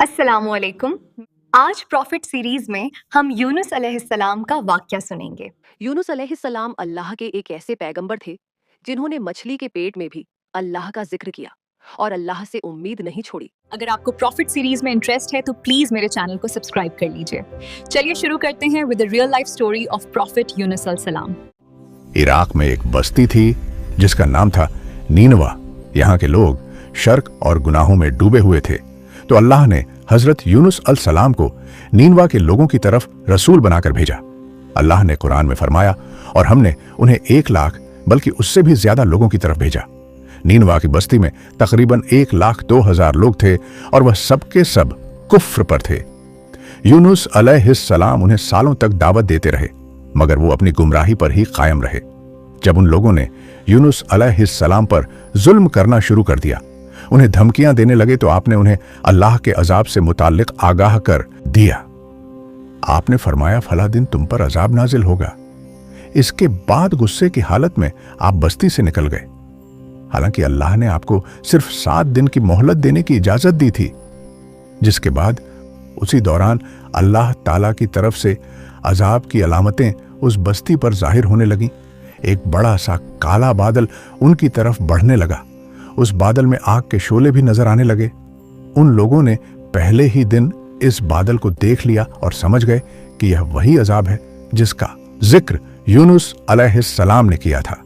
अस्सलाम वालेकुम। आज प्रॉफिट सीरीज में हम यूनुस अलैहिस्सलाम का वाक़या सुनेंगे। यूनुस अलैहिस्सलाम अल्लाह के एक ऐसे पैगंबर थे जिन्होंने मछली के पेट में भी अल्लाह का जिक्र किया और अल्लाह से उम्मीद नहीं छोड़ी। अगर आपको प्रॉफिट सीरीज में इंटरेस्ट है तो प्लीज मेरे चैनल को सब्सक्राइब कर लीजिए। चलिए शुरू करते हैं with the real life story of profit Yunus अलैहिस्सलाम। इराक में एक बस्ती थी जिसका नाम था नीनवा। यहाँ के लोग शर्क और गुनाहों में डूबे हुए थे, तो अल्लाह ने हजरत यूनुस अलैहिस्सलाम को नीनवा के लोगों की तरफ रसूल बनाकर भेजा। अल्लाह ने कुरान में फरमाया, और हमने उन्हें 1 लाख बल्कि उससे भी ज्यादा लोगों की तरफ भेजा। नीनवा की बस्ती में तकरीबन 1,02,000 लोग थे और वह सबके सब कुफ्र पर थे। यूनुस अलैहिस्सलाम उन्हें सालों तक दावत देते रहे, मगर वो अपनी गुमराही पर ही कायम रहे। जब उन लोगों ने यूनुस अलैहिस्सलाम पर जुल्म करना शुरू कर दिया, उन्हें धमकियां देने लगे, तो आपने उन्हें अल्लाह के अजाब से मुताल्लिक आगाह कर दिया। आपने फरमाया, फला दिन तुम पर अजाब नाजिल होगा। इसके बाद गुस्से की हालत में आप बस्ती से निकल गए। हालांकि अल्लाह ने आपको सिर्फ 7 दिन की मोहलत देने की इजाजत दी थी, जिसके बाद उसी दौरान अल्लाह ताला की तरफ से अजाब की अलामतें उस बस्ती पर जाहिर होने लगीं। एक बड़ा सा काला बादल उनकी तरफ बढ़ने लगा। उस बादल में आग के शोले भी नजर आने लगे। उन लोगों ने पहले ही दिन इस बादल को देख लिया और समझ गए कि यह वही अजाब है जिसका जिक्र यूनुस अलैहिस्सलाम ने किया था।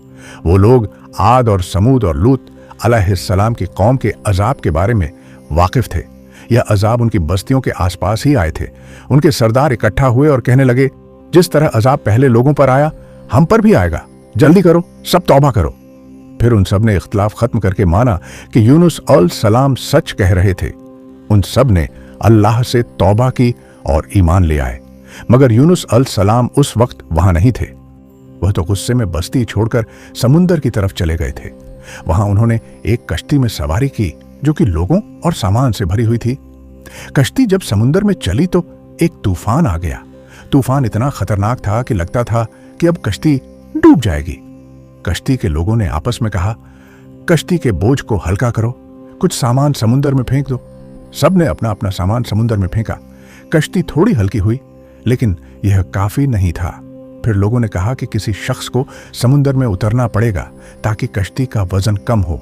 वो लोग आद और समूद और लूत अलैहिस्सलाम की कौम के अजाब के बारे में वाकिफ थे। यह अजाब उनकी बस्तियों के आसपास ही आए थे। उनके सरदार इकट्ठा हुए और कहने लगे, जिस तरह अजाब पहले लोगों पर आया, हम पर भी आएगा। जल्दी करो, सब तौबा करो। फिर उन सब ने इख्तलाफ खत्म करके माना कि यूनुस अलैहिस्सलाम सच कह रहे थे। उन सब ने अल्लाह से तौबा की और ईमान ले आए। मगर यूनुस अलैहिस्सलाम उस वक्त वहां नहीं थे। वह तो गुस्से में बस्ती छोड़कर समुंदर की तरफ चले गए थे। वहां उन्होंने एक कश्ती में सवारी की जो कि लोगों और सामान से भरी हुई थी। कश्ती जब समुंदर में चली तो एक तूफान आ गया। तूफान इतना खतरनाक था कि लगता था कि अब कश्ती डूब जाएगी। कश्ती के लोगों ने आपस में कहा, कश्ती के बोझ को हल्का करो, कुछ सामान समुंदर में फेंक दो। सबने अपना अपना सामान समुंदर में फेंका। कश्ती थोड़ी हल्की हुई, लेकिन यह काफी नहीं था। फिर लोगों ने कहा कि किसी शख्स को समुंदर में उतरना पड़ेगा ताकि कश्ती का वजन कम हो।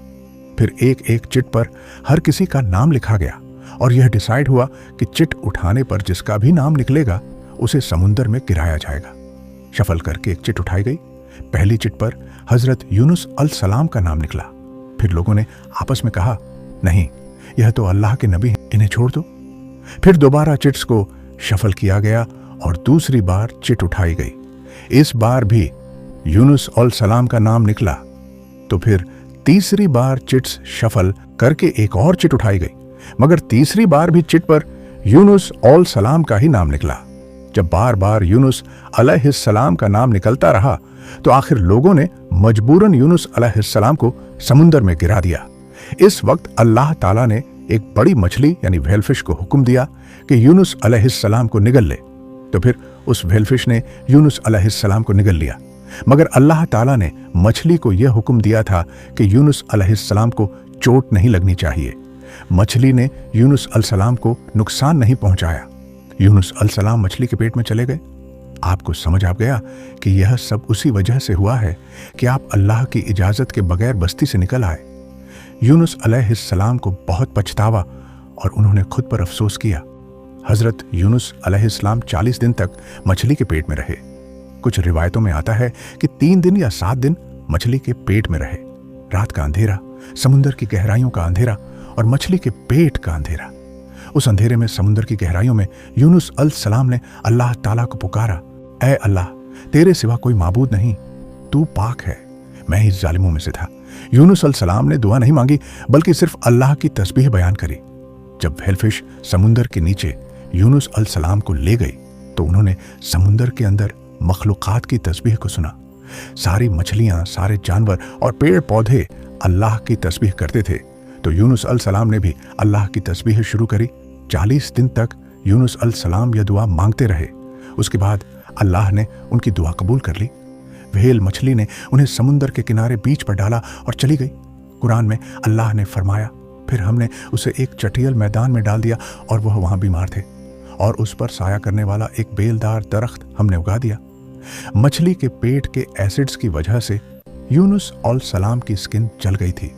फिर एक एक चिट पर हर किसी का नाम लिखा गया और यह डिसाइड हुआ कि चिट उठाने पर जिसका भी नाम निकलेगा उसे समुंदर में गिराया जाएगा। शफल करके एक चिट उठाई गई। पहली चिट पर हजरत यूनुस अलैहिस्सलाम का नाम निकला। फिर लोगों ने आपस में कहा, नहीं, यह तो अल्लाह के नबी हैं, इन्हें छोड़ दो। फिर दोबारा चिट्स को शफल किया गया और दूसरी बार चिट उठाई गई। इस बार भी यूनुस अलैहिस्सलाम का नाम निकला। तो फिर तीसरी बार चिट्स शफल करके एक और चिट उठाई गई, मगर तीसरी बार भी चिट पर यूनुस अलैहिस्सलाम का ही नाम निकला। जब बार बार यूनुस अलैहिस्सलाम का नाम निकलता रहा तो आखिर लोगों ने मजबूरन यूनुस अलैहिस्सलाम को समुंदर में गिरा दिया। इस वक्त अल्लाह ताला ने एक बड़ी मछली यानी व्हेलफिश को हुक्म दिया कि यूनुस अलैहिस्सलाम को निगल ले। तो फिर उस व्हेलफिश ने यूनुस अलैहिस्सलाम को निगल लिया। मगर अल्लाह ताला ने मछली को यह हुक्म दिया था कि यूनुस अलैहिस्सलाम को चोट नहीं लगनी चाहिए। मछली ने यूनुस अलैहिस्सलाम को नुकसान नहीं पहुंचाया। यूनुस अलैहिस्सलाम मछली के पेट में चले गए। आपको समझ आ गया कि यह सब उसी वजह से हुआ है कि आप अल्लाह की इजाजत के बगैर बस्ती से निकल आए। यूनुस अलैहिस्सलाम को बहुत पछतावा और उन्होंने खुद पर अफसोस किया। हजरत यूनुस अलैहिस्सलाम 40 दिन तक मछली के पेट में रहे। कुछ रिवायतों में आता है कि 3 दिन या 7 दिन मछली के पेट में रहे। रात का अंधेरा, समुद्र की गहराइयों का अंधेरा और मछली के पेट का अंधेरा। उस अंधेरे में, समुद्र की गहराइयों में यूनुस अलैहिस्सलाम ने अल्लाह ताला को पुकारा, ऐ अल्लाह, तेरे सिवा कोई माबूद नहीं, तू पाक है, मैं ही जालिमों में से था। यूनुस अलैहिस्सलाम ने दुआ नहीं मांगी बल्कि सिर्फ अल्लाह की तस्बीह बयान करी। जब व्हेलफिश समुंदर के नीचे यूनुस अलैहिस्सलाम को ले गई तो उन्होंने समुंदर के अंदर मखलूकात की तस्बीह को सुना। सारी मछलियां, सारे जानवर और पेड़ पौधे अल्लाह की तस्बीह करते थे। तो यूनुस अलैहिस्सलाम ने भी अल्लाह की तस्बीह शुरू करी। 40 दिन तक यूनुस अलैहिस्सलाम यह दुआ मांगते रहे। उसके बाद अल्लाह ने उनकी दुआ कबूल कर ली। व्हेल मछली ने उन्हें समुंदर के किनारे बीच पर डाला और चली गई। कुरान में अल्लाह ने फरमाया, फिर हमने उसे एक चटियल मैदान में डाल दिया और वह वहाँ बीमार थे, और उस पर साया करने वाला एक बेलदार दरख्त हमने उगा दिया। मछली के पेट के एसिड्स की वजह से यूनुस अलैहिस्सलाम की स्किन जल गई थी।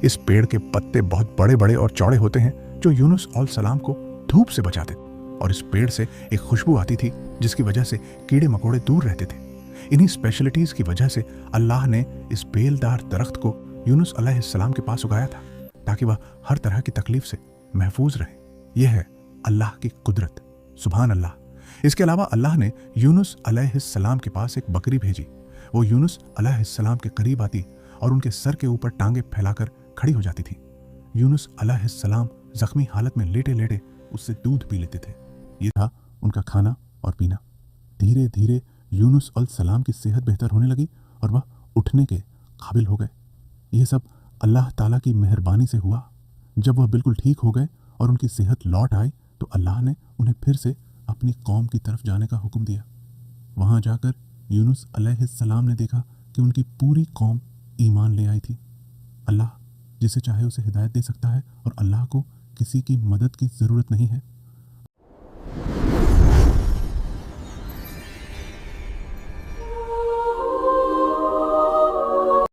इस पेड़ के पत्ते बहुत बड़े बड़े और चौड़े होते हैं जो यूनुस अलैहिस्सलाम को धूप से बचाते, और इस पेड़ से एक खुशबू आती थी जिसकी वजह से कीड़े मकोड़े दूर रहते थे। इन्हीं स्पेशलिटीज़ की वजह से अल्लाह ने इस बेलदार दरख्त को यूनुस अलैहिस्सलाम के पास उगाया था ताकि वह हर तरह की तकलीफ से महफूज रहे। यह है अल्लाह की कुदरत, सुभान अल्लाह। इसके अलावा अल्लाह ने यूनुस अलैहिस्सलाम के पास एक बकरी भेजी। वो यूनुस अलैहिस्सलाम के करीब आती और उनके सर के ऊपर टांगे फैलाकर खड़ी हो जाती थी। यूनुस अलैहिस्सलाम जख्मी हालत में लेटे लेटे उससे दूध पी लेते थे। ये था उनका खाना और पीना। धीरे धीरे यूनुस अलैहिस्सलाम की सेहत बेहतर होने लगी और वह उठने के काबिल हो गए। यह सब अल्लाह ताला की मेहरबानी से हुआ। जब वह बिल्कुल ठीक हो गए और उनकी सेहत लौट आई तो अल्लाह ने उन्हें फिर से अपनी कौम की तरफ जाने का हुक्म दिया। वहाँ जाकर यूनुस अलैहिस्सलाम ने देखा कि उनकी पूरी कौम ईमान ले आई थी। अल्लाह जिसे चाहे उसे हिदायत दे सकता है और अल्लाह को किसी की मदद की ज़रूरत नहीं है।